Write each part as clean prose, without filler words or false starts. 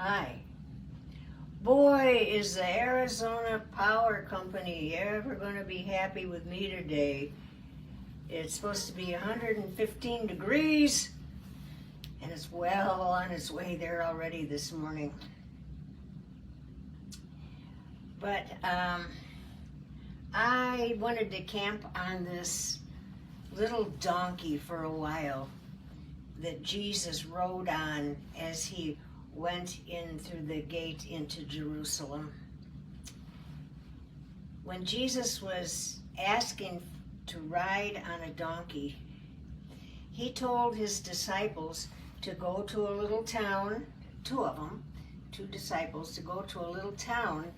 Hi. Boy, is the Arizona Power Company ever going to be happy with me today. It's supposed to be 115 degrees, and it's well on its way there already this morning. But I wanted to camp on this little donkey for a while that Jesus rode on as he went in through the gate into Jerusalem. When Jesus was asking to ride on a donkey, he told his disciples to go to a little town, two disciples, to go to a little town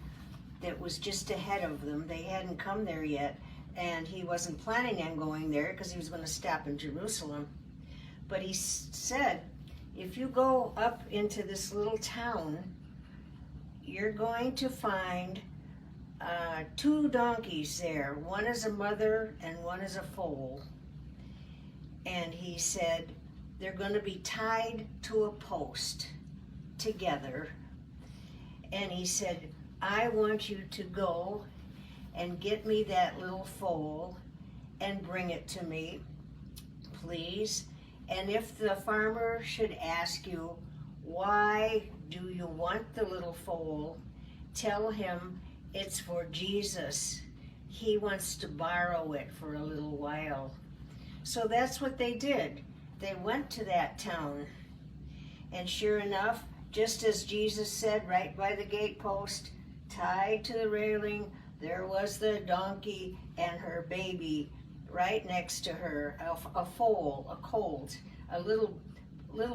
that was just ahead of them. They hadn't come there yet, and he wasn't planning on going there because he was going to stop in Jerusalem. But he said, if you go up into this little town, you're going to find two donkeys there. One is a mother and one is a foal. And he said, they're going to be tied to a post together. And he said, I want you to go and get me that little foal and bring it to me, please. And if the farmer should ask you, why do you want the little foal, tell him it's for Jesus. He wants to borrow it for a little while. So that's what they did. They went to that town. And sure enough, just as Jesus said, right by the gatepost, tied to the railing, there was the donkey and her baby right next to her, a foal, a colt, a little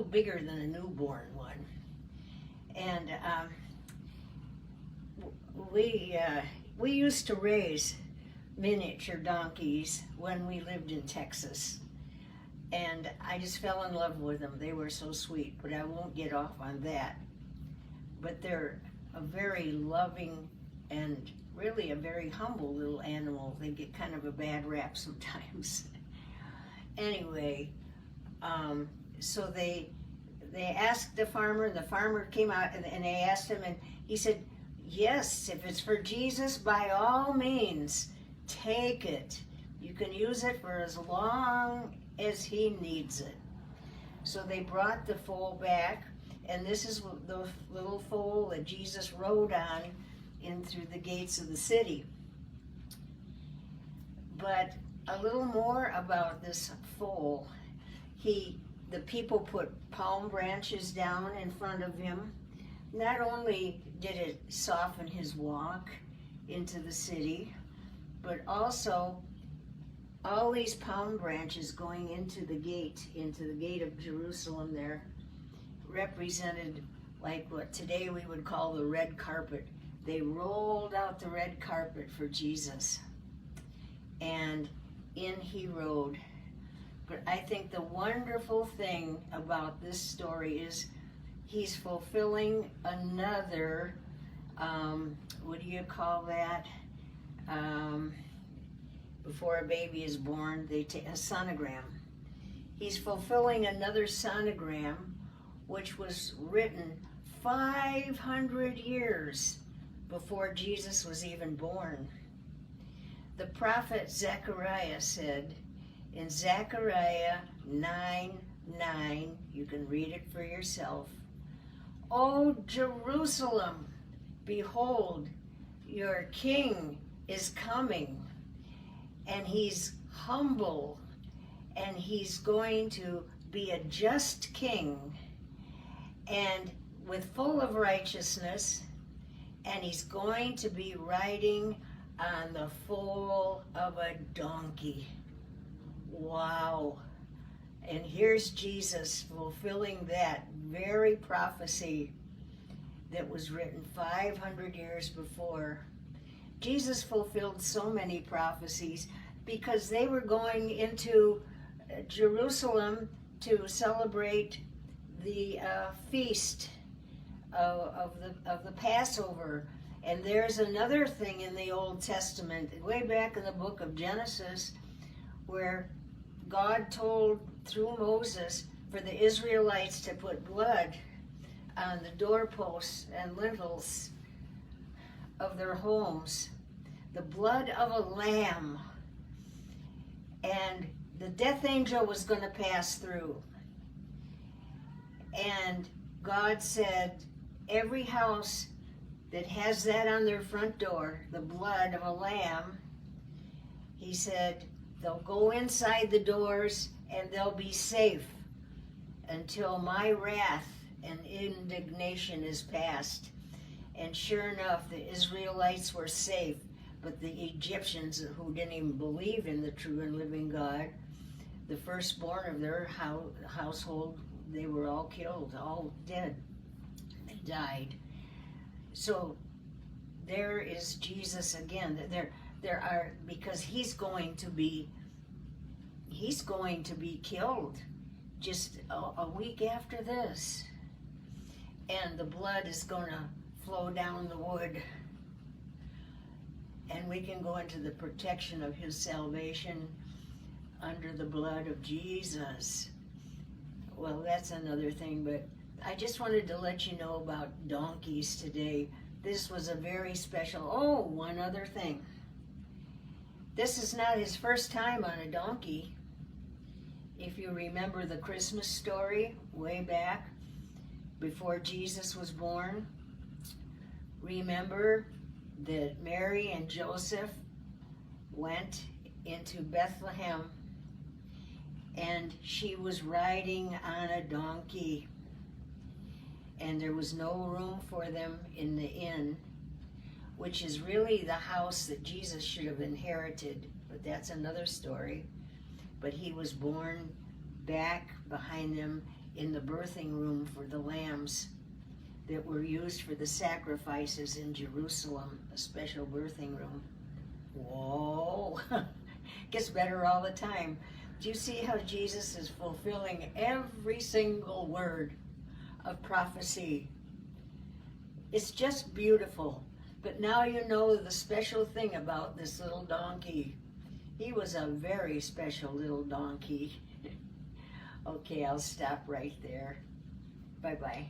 bigger than a newborn one. And we used to raise miniature donkeys when we lived in Texas. And I just fell in love with them. They were so sweet, but I won't get off on that. But they're a very loving and really a very humble little animal. They get kind of a bad rap sometimes. Anyway, so they asked the farmer, and the farmer came out and they asked him, and he said, yes, if it's for Jesus, by all means, take it. You can use it for as long as he needs it. So they brought the foal back, and this is the little foal that Jesus rode on in through the gates of the city. But a little more about this foal. The people put palm branches down in front of him. Not only did it soften his walk into the city, but also all these palm branches going into the gate of Jerusalem there, represented like what today we would call the red carpet. They rolled out the red carpet for Jesus, and in he rode. But I think the wonderful thing about this story is he's fulfilling another, what do you call that? Before a baby is born, they take a sonogram. He's fulfilling another sonogram, which was written 500 years before Jesus was even born. The prophet Zechariah said in Zechariah 9:9, you can read it for yourself, O Jerusalem, behold, your king is coming, and he's humble, and he's going to be a just king, and full of righteousness, and he's going to be riding on the foal of a donkey. Wow. And here's Jesus fulfilling that very prophecy that was written 500 years before. Jesus fulfilled so many prophecies because they were going into Jerusalem to celebrate the feast of the Passover. And there's another thing in the Old Testament, way back in the book of Genesis, where God told through Moses for the Israelites to put blood on the doorposts and lintels of their homes the blood of a lamb. And the death angel was going to pass through. And God said, every house that has that on their front door, the blood of a lamb, he said, they'll go inside the doors and they'll be safe until my wrath and indignation is past. And sure enough, the Israelites were safe, but the Egyptians, who didn't even believe in the true and living God, the firstborn of their household, they were all killed, all dead. They died. So there is Jesus again. There are, because he's going to be killed just a week after this. And the blood is going to flow down the wood. And we can go into the protection of his salvation under the blood of Jesus. Well, that's another thing, but I just wanted to let you know about donkeys today. This was a very special, one other thing. This is not his first time on a donkey. If you remember the Christmas story way back before Jesus was born, remember that Mary and Joseph went into Bethlehem and she was riding on a donkey, and there was no room for them in the inn, which is really the house that Jesus should have inherited, but that's another story. But he was born back behind them in the birthing room for the lambs that were used for the sacrifices in Jerusalem, a special birthing room. Whoa, gets better all the time. Do you see how Jesus is fulfilling every single word of prophecy? It's just beautiful. But now you know the special thing about this little donkey. He was a very special little donkey. Okay, I'll stop right there. Bye-bye.